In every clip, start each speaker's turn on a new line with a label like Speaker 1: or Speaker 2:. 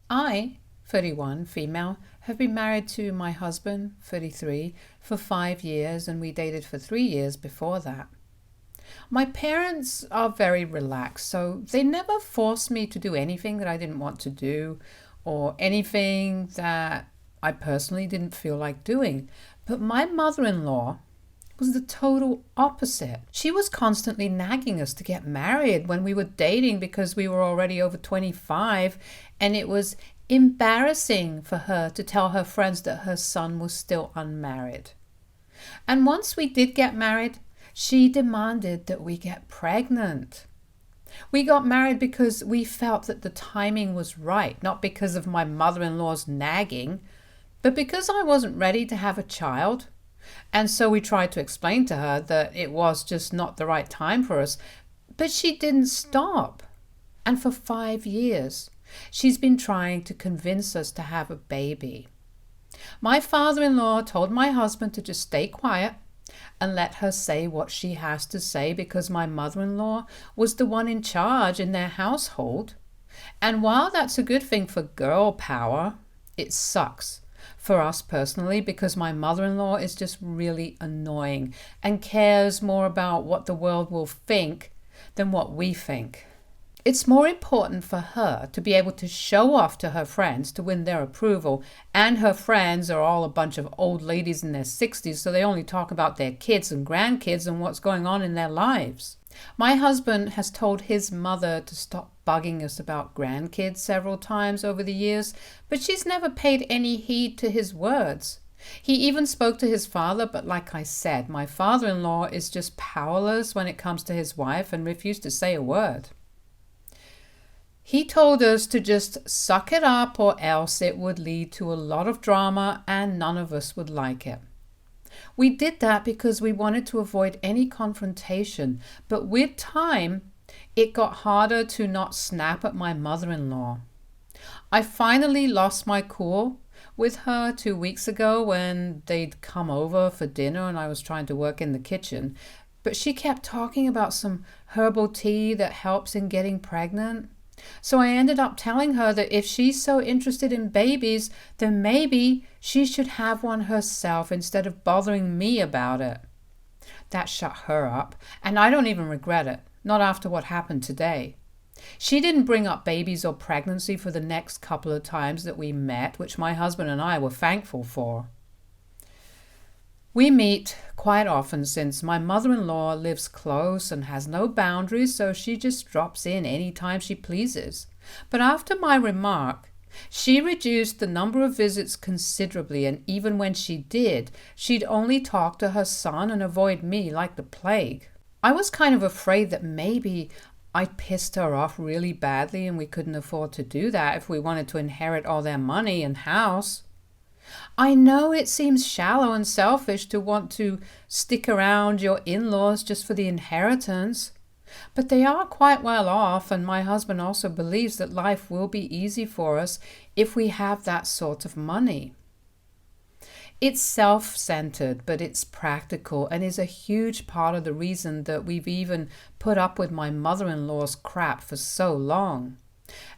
Speaker 1: I, 31, female, have been married to my husband, 33, for 5 years, and we dated for 3 years before that. My parents are very relaxed, so they never forced me to do anything that I didn't want to do or anything that I personally didn't feel like doing. But my mother-in-law was the total opposite. She was constantly nagging us to get married when we were dating because we were already over 25, and it was embarrassing for her to tell her friends that her son was still unmarried. And once we did get married, she demanded that we get pregnant. We got married because we felt that the timing was right, not because of my mother-in-law's nagging, but because I wasn't ready to have a child. And so we tried to explain to her that it was just not the right time for us. But she didn't stop. And for 5 years, she's been trying to convince us to have a baby. My father-in-law told my husband to just stay quiet and let her say what she has to say because my mother-in-law was the one in charge in their household. And while that's a good thing for girl power, it sucks for us personally because my mother-in-law is just really annoying and cares more about what the world will think than what we think. It's more important for her to be able to show off to her friends to win their approval, and her friends are all a bunch of old ladies in their 60s, so they only talk about their kids and grandkids and what's going on in their lives. My husband has told his mother to stop bugging us about grandkids several times over the years, but she's never paid any heed to his words. He even spoke to his father, but like I said, my father-in-law is just powerless when it comes to his wife and refused to say a word. He told us to just suck it up or else it would lead to a lot of drama and none of us would like it. We did that because we wanted to avoid any confrontation, but with time, it got harder to not snap at my mother-in-law. I finally lost my cool with her 2 weeks ago when they'd come over for dinner and I was trying to work in the kitchen, but she kept talking about some herbal tea that helps in getting pregnant. So I ended up telling her that if she's so interested in babies, then maybe she should have one herself instead of bothering me about it. That shut her up, and I don't even regret it, not after what happened today. She didn't bring up babies or pregnancy for the next couple of times that we met, which my husband and I were thankful for. We meet quite often since my mother-in-law lives close and has no boundaries, so she just drops in any time she pleases. But after my remark, she reduced the number of visits considerably, and even when she did, she'd only talk to her son and avoid me like the plague. I was kind of afraid that maybe I pissed her off really badly and we couldn't afford to do that if we wanted to inherit all their money and house. I know it seems shallow and selfish to want to stick around your in-laws just for the inheritance, but they are quite well off, and my husband also believes that life will be easy for us if we have that sort of money. It's self-centered, but it's practical and is a huge part of the reason that we've even put up with my mother-in-law's crap for so long.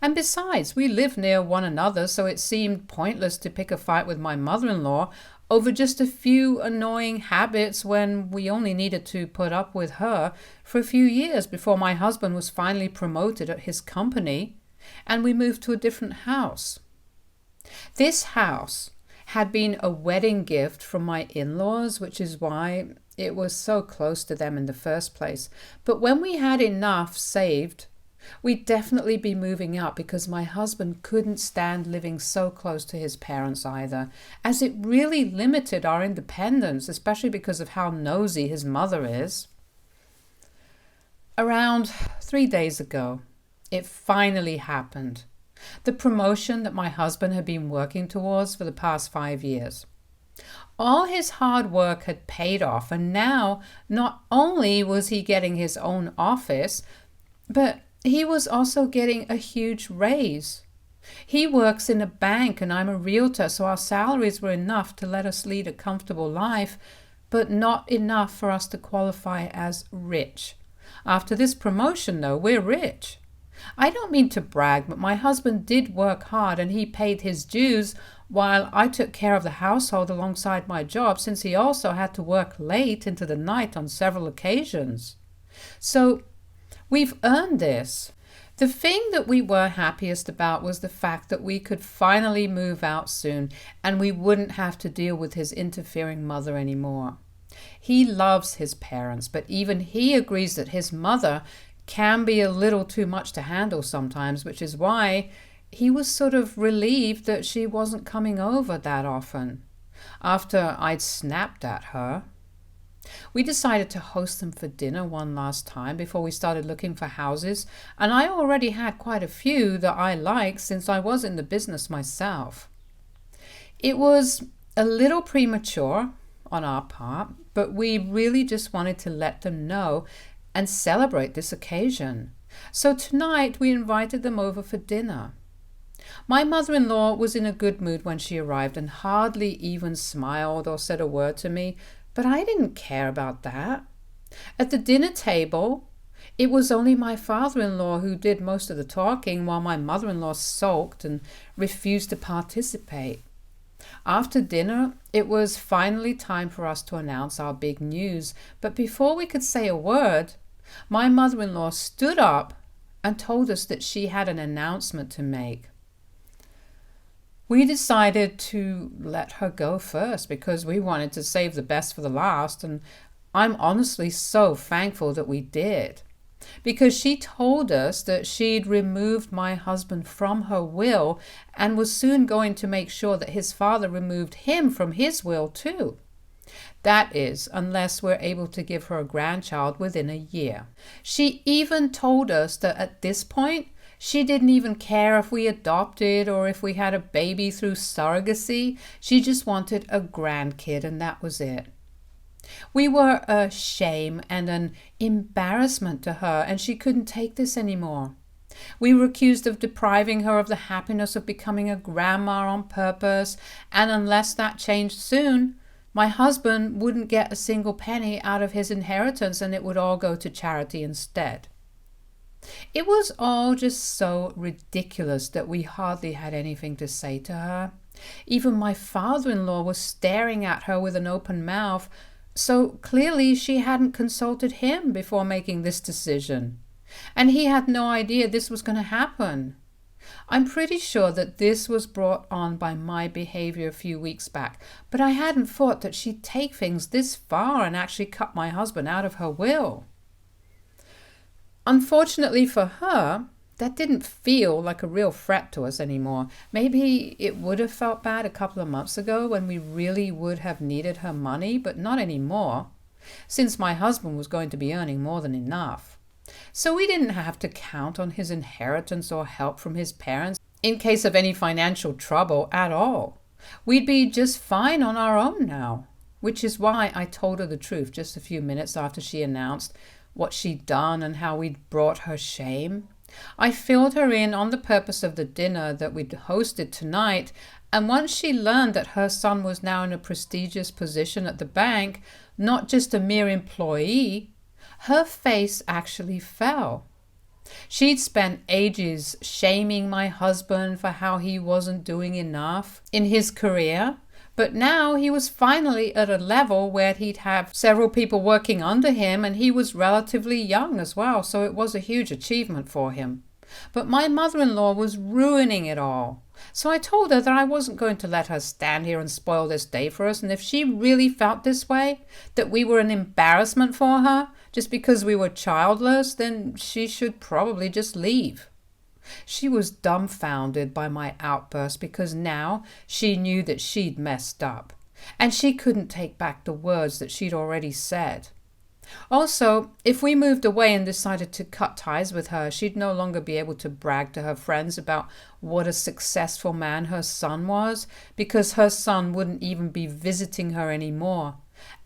Speaker 1: And besides, we live near one another, so it seemed pointless to pick a fight with my mother-in-law over just a few annoying habits when we only needed to put up with her for a few years before my husband was finally promoted at his company and we moved to a different house. This house had been a wedding gift from my in-laws, which is why it was so close to them in the first place. But when we had enough saved, we'd definitely be moving up because my husband couldn't stand living so close to his parents either, as it really limited our independence, especially because of how nosy his mother is. Around 3 days ago, it finally happened. The promotion that my husband had been working towards for the past 5 years. All his hard work had paid off, and now not only was he getting his own office, but he was also getting a huge raise. He works in a bank and I'm a realtor, so our salaries were enough to let us lead a comfortable life, but not enough for us to qualify as rich. After this promotion, though, we're rich. I don't mean to brag, but my husband did work hard and he paid his dues while I took care of the household alongside my job, since he also had to work late into the night on several occasions. So we've earned this. The thing that we were happiest about was the fact that we could finally move out soon and we wouldn't have to deal with his interfering mother anymore. He loves his parents, but even he agrees that his mother can be a little too much to handle sometimes, which is why he was sort of relieved that she wasn't coming over that often after I'd snapped at her. We decided to host them for dinner one last time before we started looking for houses, and I already had quite a few that I liked since I was in the business myself. It was a little premature on our part, but we really just wanted to let them know and celebrate this occasion. So tonight we invited them over for dinner. My mother-in-law was in a good mood when she arrived and hardly even smiled or said a word to me, but I didn't care about that. At the dinner table, it was only my father-in-law who did most of the talking, while my mother-in-law sulked and refused to participate. After dinner, it was finally time for us to announce our big news, but before we could say a word, my mother-in-law stood up and told us that she had an announcement to make. We decided to let her go first because we wanted to save the best for the last, and I'm honestly so thankful that we did. Because she told us that she'd removed my husband from her will and was soon going to make sure that his father removed him from his will too. That is, unless we're able to give her a grandchild within a year. She even told us that at this point, she didn't even care if we adopted or if we had a baby through surrogacy. She just wanted a grandkid, and that was it. We were a shame and an embarrassment to her, and she couldn't take this anymore. We were accused of depriving her of the happiness of becoming a grandma on purpose, and unless that changed soon, my husband wouldn't get a single penny out of his inheritance, and it would all go to charity instead. It was all just so ridiculous that we hardly had anything to say to her. Even my father-in-law was staring at her with an open mouth, so clearly she hadn't consulted him before making this decision. And he had no idea this was going to happen. I'm pretty sure that this was brought on by my behavior a few weeks back, but I hadn't thought that she'd take things this far and actually cut my husband out of her will. Unfortunately for her, that didn't feel like a real threat to us anymore. Maybe it would have felt bad a couple of months ago when we really would have needed her money, but not anymore, since my husband was going to be earning more than enough. So we didn't have to count on his inheritance or help from his parents in case of any financial trouble at all. We'd be just fine on our own now, which is why I told her the truth just a few minutes after she announced what she'd done and how we'd brought her shame. I filled her in on the purpose of the dinner that we'd hosted tonight, and once she learned that her son was now in a prestigious position at the bank, not just a mere employee, her face actually fell. She'd spent ages shaming my husband for how he wasn't doing enough in his career, but now he was finally at a level where he'd have several people working under him, and he was relatively young as well, so it was a huge achievement for him. But my mother-in-law was ruining it all. So I told her that I wasn't going to let her stand here and spoil this day for us, and if she really felt this way, that we were an embarrassment for her just because we were childless, then she should probably just leave. She was dumbfounded by my outburst because now she knew that she'd messed up, and she couldn't take back the words that she'd already said. Also, if we moved away and decided to cut ties with her, she'd no longer be able to brag to her friends about what a successful man her son was, because her son wouldn't even be visiting her anymore,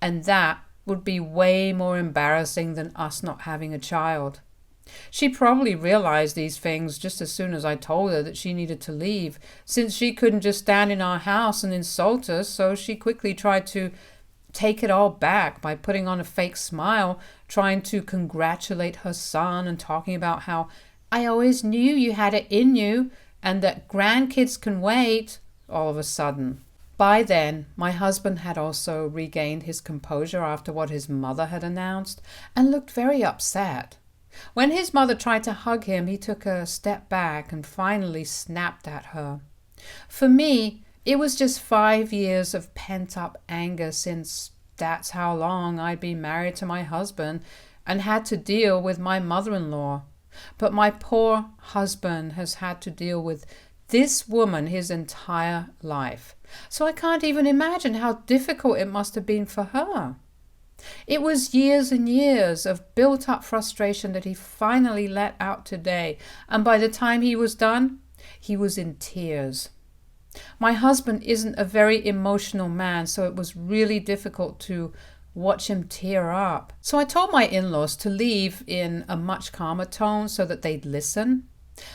Speaker 1: and that would be way more embarrassing than us not having a child. She probably realized these things just as soon as I told her that she needed to leave, since she couldn't just stand in our house and insult us, so she quickly tried to take it all back by putting on a fake smile, trying to congratulate her son and talking about how I always knew you had it in you and that grandkids can wait, all of a sudden. By then, my husband had also regained his composure after what his mother had announced and looked very upset. When his mother tried to hug him, he took a step back and finally snapped at her. For me, it was just 5 years of pent-up anger since that's how long I'd been married to my husband and had to deal with my mother-in-law. But my poor husband has had to deal with this woman his entire life. So I can't even imagine how difficult it must have been for her. It was years and years of built-up frustration that he finally let out today, and by the time he was done, he was in tears. My husband isn't a very emotional man, so it was really difficult to watch him tear up. So I told my in-laws to leave in a much calmer tone so that they'd listen.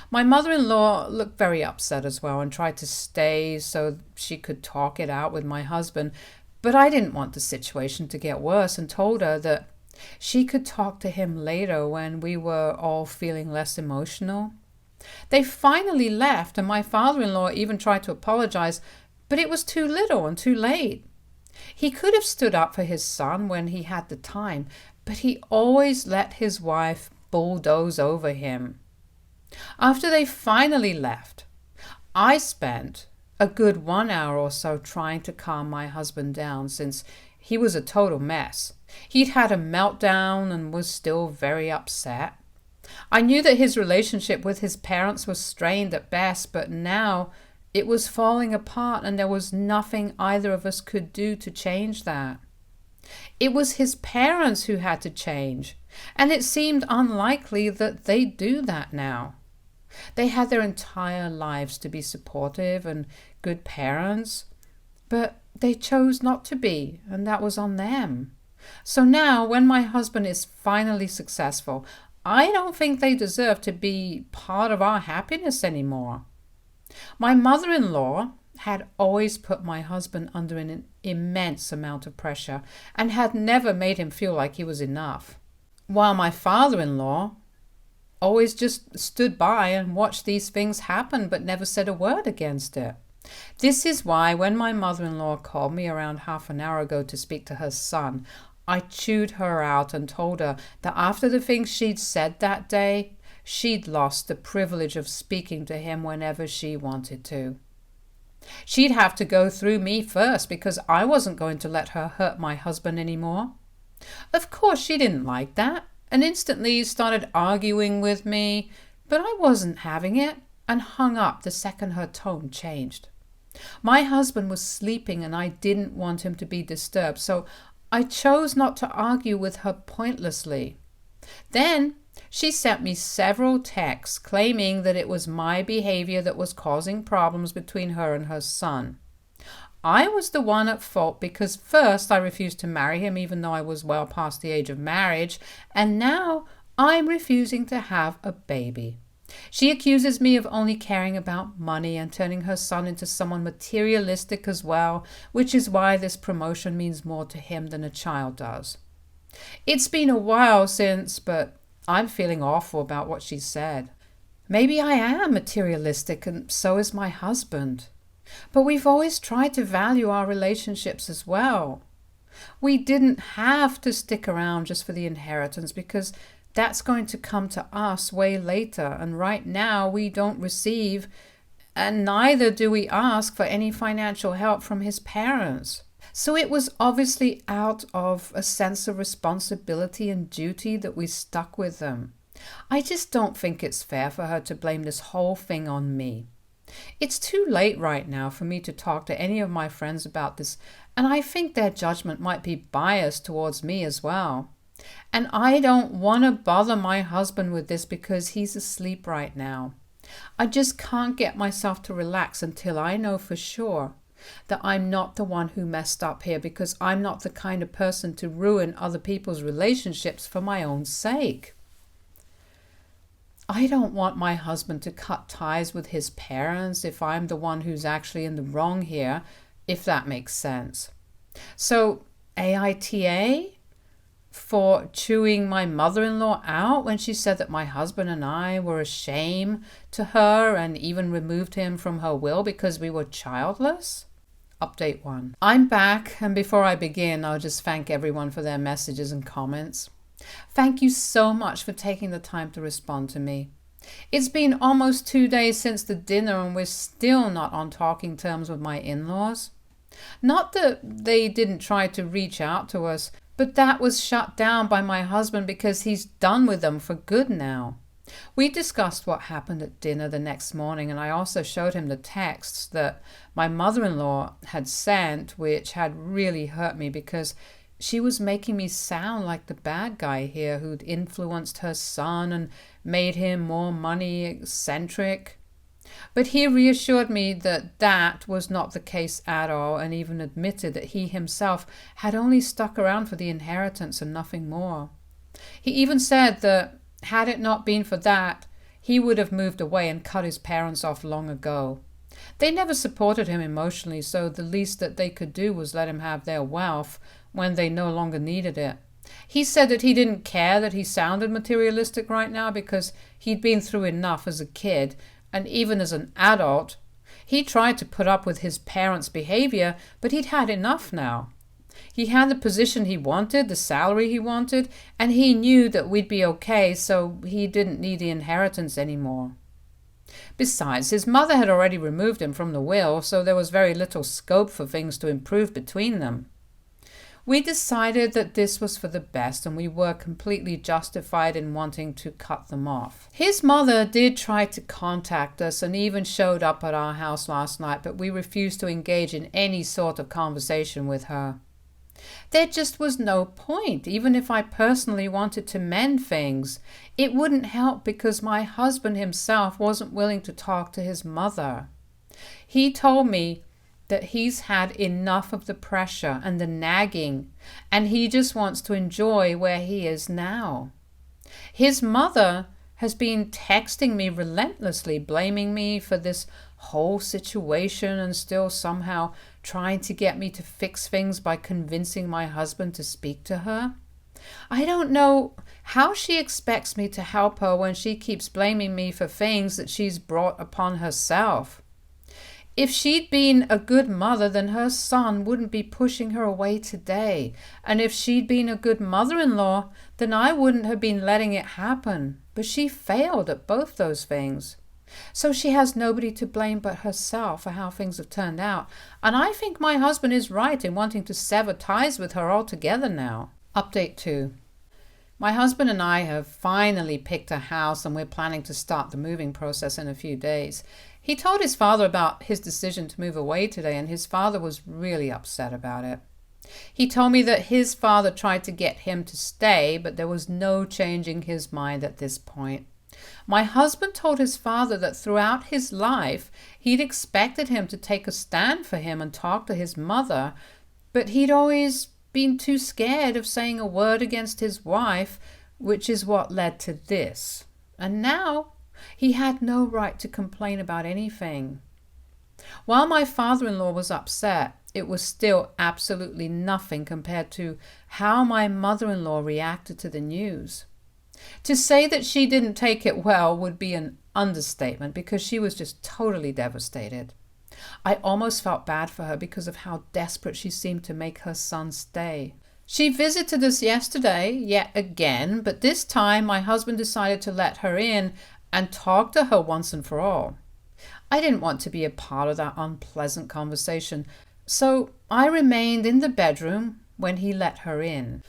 Speaker 1: My mother-in-law looked very upset as well and tried to stay so she could talk it out with my husband, but I didn't want the situation to get worse and told her that she could talk to him later when we were all feeling less emotional. They finally left, and my father-in-law even tried to apologize, but it was too little and too late. He could have stood up for his son when he had the time, but he always let his wife bulldoze over him. After they finally left, I spent a good 1 hour or so trying to calm my husband down since he was a total mess. He'd had a meltdown and was still very upset. I knew that his relationship with his parents was strained at best, but now it was falling apart and there was nothing either of us could do to change that. It was his parents who had to change, and it seemed unlikely that they'd do that now. They had their entire lives to be supportive and good parents, but they chose not to be, and that was on them. So now, when my husband is finally successful, I don't think they deserve to be part of our happiness anymore. My mother-in-law had always put my husband under an immense amount of pressure and had never made him feel like he was enough, while my father-in-law always just stood by and watched these things happen but never said a word against it. This is why when my mother-in-law called me around half an hour ago to speak to her son, I chewed her out and told her that after the things she'd said that day, she'd lost the privilege of speaking to him whenever she wanted to. She'd have to go through me first because I wasn't going to let her hurt my husband anymore. Of course, she didn't like that and instantly started arguing with me, but I wasn't having it and hung up the second her tone changed. My husband was sleeping and I didn't want him to be disturbed, so I chose not to argue with her pointlessly. Then she sent me several texts claiming that it was my behavior that was causing problems between her and her son. I was the one at fault because first I refused to marry him even though I was well past the age of marriage, and now I'm refusing to have a baby. She accuses me of only caring about money and turning her son into someone materialistic as well, which is why this promotion means more to him than a child does. It's been a while since, but I'm feeling awful about what she said. Maybe I am materialistic and so is my husband. But we've always tried to value our relationships as well. We didn't have to stick around just for the inheritance because that's going to come to us way later, and right now we don't receive, and neither do we ask for any financial help from his parents. So it was obviously out of a sense of responsibility and duty that we stuck with them. I just don't think it's fair for her to blame this whole thing on me. It's too late right now for me to talk to any of my friends about this, and I think their judgment might be biased towards me as well. And I don't want to bother my husband with this because he's asleep right now. I just can't get myself to relax until I know for sure that I'm not the one who messed up here, because I'm not the kind of person to ruin other people's relationships for my own sake. I don't want my husband to cut ties with his parents if I'm the one who's actually in the wrong here, if that makes sense. So, AITA? for chewing my mother-in-law out when she said that my husband and I were a shame to her and even removed him from her will because we were childless? Update 1. I'm back, and before I begin, I'll just thank everyone for their messages and comments. Thank you so much for taking the time to respond to me. It's been almost 2 days since the dinner and we're still not on talking terms with my in-laws. Not that they didn't try to reach out to us, but that was shut down by my husband because he's done with them for good now. We discussed what happened at dinner the next morning, and I also showed him the texts that my mother-in-law had sent, which had really hurt me because she was making me sound like the bad guy here who'd influenced her son and made him more money eccentric. But he reassured me that that was not the case at all, and even admitted that he himself had only stuck around for the inheritance and nothing more. He even said that had it not been for that, he would have moved away and cut his parents off long ago. They never supported him emotionally, so the least that they could do was let him have their wealth when they no longer needed it. He said that he didn't care that he sounded materialistic right now because he'd been through enough as a kid, and even as an adult. He tried to put up with his parents' behavior, but he'd had enough now. He had the position he wanted, the salary he wanted, and he knew that we'd be okay, so he didn't need the inheritance anymore. Besides, his mother had already removed him from the will, so there was very little scope for things to improve between them. We decided that this was for the best, and we were completely justified in wanting to cut them off. His mother did try to contact us and even showed up at our house last night, but we refused to engage in any sort of conversation with her. There just was no point. Even if I personally wanted to mend things, it wouldn't help because my husband himself wasn't willing to talk to his mother. He told me that he's had enough of the pressure and the nagging, and he just wants to enjoy where he is now. His mother has been texting me relentlessly, blaming me for this whole situation and still somehow trying to get me to fix things by convincing my husband to speak to her. I don't know how she expects me to help her when she keeps blaming me for things that she's brought upon herself. If she'd been a good mother, then her son wouldn't be pushing her away today. And if she'd been a good mother-in-law, then I wouldn't have been letting it happen. But she failed at both those things. So she has nobody to blame but herself for how things have turned out. And I think my husband is right in wanting to sever ties with her altogether now. Update 2. My husband and I have finally picked a house, and we're planning to start the moving process in a few days. He told his father about his decision to move away today, and his father was really upset about it. He told me that his father tried to get him to stay, but there was no changing his mind at this point. My husband told his father that throughout his life, he'd expected him to take a stand for him and talk to his mother, but he'd always been too scared of saying a word against his wife, which is what led to this. And now he had no right to complain about anything. While my father-in-law was upset, it was still absolutely nothing compared to how my mother-in-law reacted to the news. To say that she didn't take it well would be an understatement because she was just totally devastated. I almost felt bad for her because of how desperate she seemed to make her son stay. She visited us yesterday, yet again, but this time my husband decided to let her in and talk to her once and for all. I didn't want to be a part of that unpleasant conversation, so I remained in the bedroom when he let her in.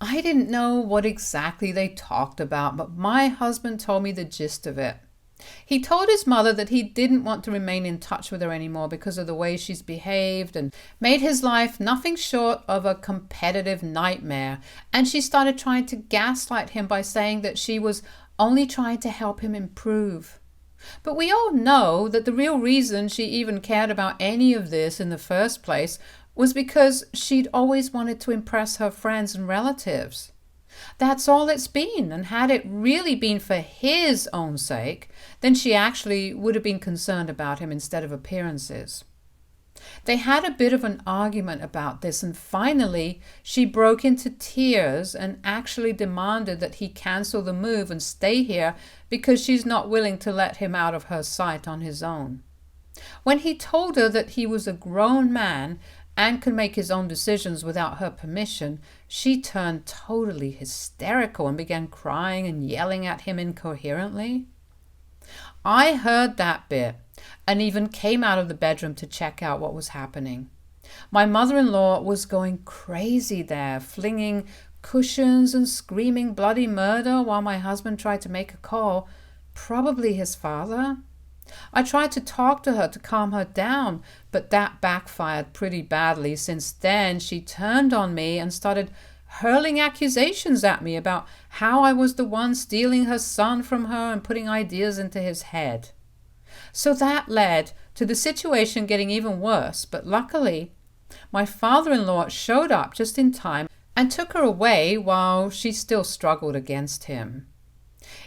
Speaker 1: I didn't know what exactly they talked about, but my husband told me the gist of it. He told his mother that he didn't want to remain in touch with her anymore because of the way she's behaved and made his life nothing short of a competitive nightmare, and she started trying to gaslight him by saying that she was only trying to help him improve. But we all know that the real reason she even cared about any of this in the first place was because she'd always wanted to impress her friends and relatives. That's all it's been, and had it really been for his own sake, then she actually would have been concerned about him instead of appearances. They had a bit of an argument about this, and finally she broke into tears and actually demanded that he cancel the move and stay here because she's not willing to let him out of her sight on his own. When he told her that he was a grown man and could make his own decisions without her permission, she turned totally hysterical and began crying and yelling at him incoherently. I heard that bit and even came out of the bedroom to check out what was happening. My mother-in-law was going crazy there, flinging cushions and screaming bloody murder while my husband tried to make a call, probably his father. I tried to talk to her to calm her down, but that backfired pretty badly, since then she turned on me and started hurling accusations at me about how I was the one stealing her son from her and putting ideas into his head. So that led to the situation getting even worse, but luckily my father-in-law showed up just in time and took her away while she still struggled against him.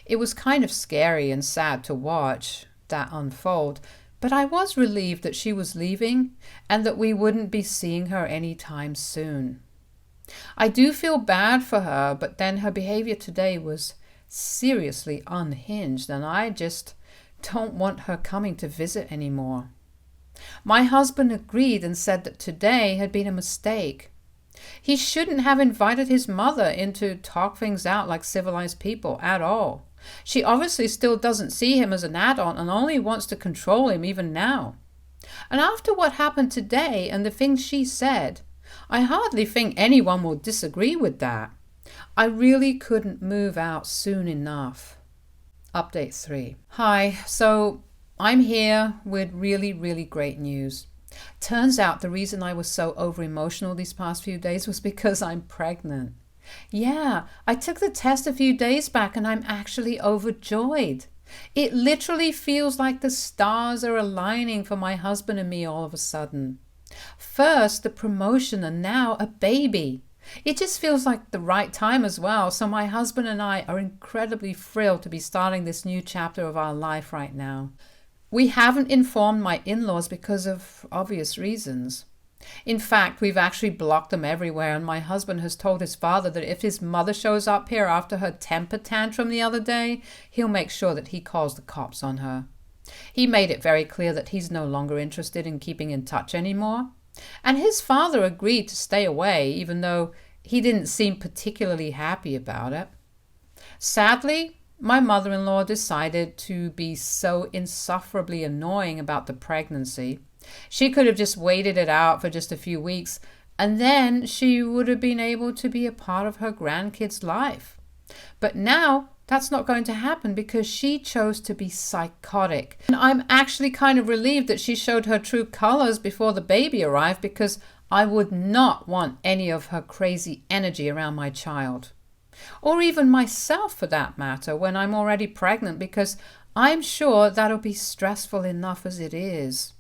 Speaker 1: It was kind of scary and sad to watch that unfold, but I was relieved that she was leaving and that we wouldn't be seeing her anytime soon. I do feel bad for her, but then her behavior today was seriously unhinged, and I just don't want her coming to visit anymore. My husband agreed and said that today had been a mistake. He shouldn't have invited his mother in to talk things out like civilized people at all. She obviously still doesn't see him as an adult and only wants to control him even now. And after what happened today and the things she said, I hardly think anyone will disagree with that. I really couldn't move out soon enough. Update 3. Hi, so I'm here with really great news. Turns out the reason I was so over-emotional these past few days was because I'm pregnant. Yeah, I took the test a few days back and I'm actually overjoyed. It literally feels like the stars are aligning for my husband and me all of a sudden. First the promotion and now a baby. It just feels like the right time as well, so my husband and I are incredibly thrilled to be starting this new chapter of our life right now. We haven't informed my in-laws because of obvious reasons. In fact, we've actually blocked them everywhere, and my husband has told his father that if his mother shows up here after her temper tantrum the other day, he'll make sure that he calls the cops on her. He made it very clear that he's no longer interested in keeping in touch anymore. And his father agreed to stay away, even though he didn't seem particularly happy about it. Sadly, my mother-in-law decided to be so insufferably annoying about the pregnancy. She could have just waited it out for just a few weeks, and then she would have been able to be a part of her grandkids' life. But now that's not going to happen because she chose to be psychotic. And I'm actually kind of relieved that she showed her true colors before the baby arrived, because I would not want any of her crazy energy around my child. Or even myself for that matter when I'm already pregnant, because I'm sure that'll be stressful enough as it is.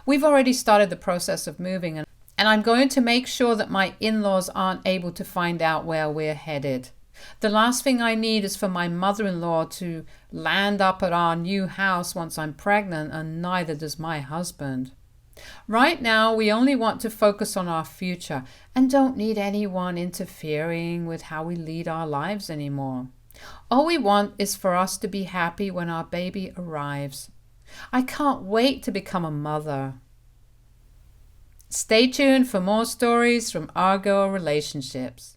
Speaker 1: We've already started the process of moving, and I'm going to make sure that my in-laws aren't able to find out where we're headed. The last thing I need is for my mother-in-law to land up at our new house once I'm pregnant, and neither does my husband. Right now, we only want to focus on our future and don't need anyone interfering with how we lead our lives anymore. All we want is for us to be happy when our baby arrives. I can't wait to become a mother. Stay tuned for more stories from our girl relationships.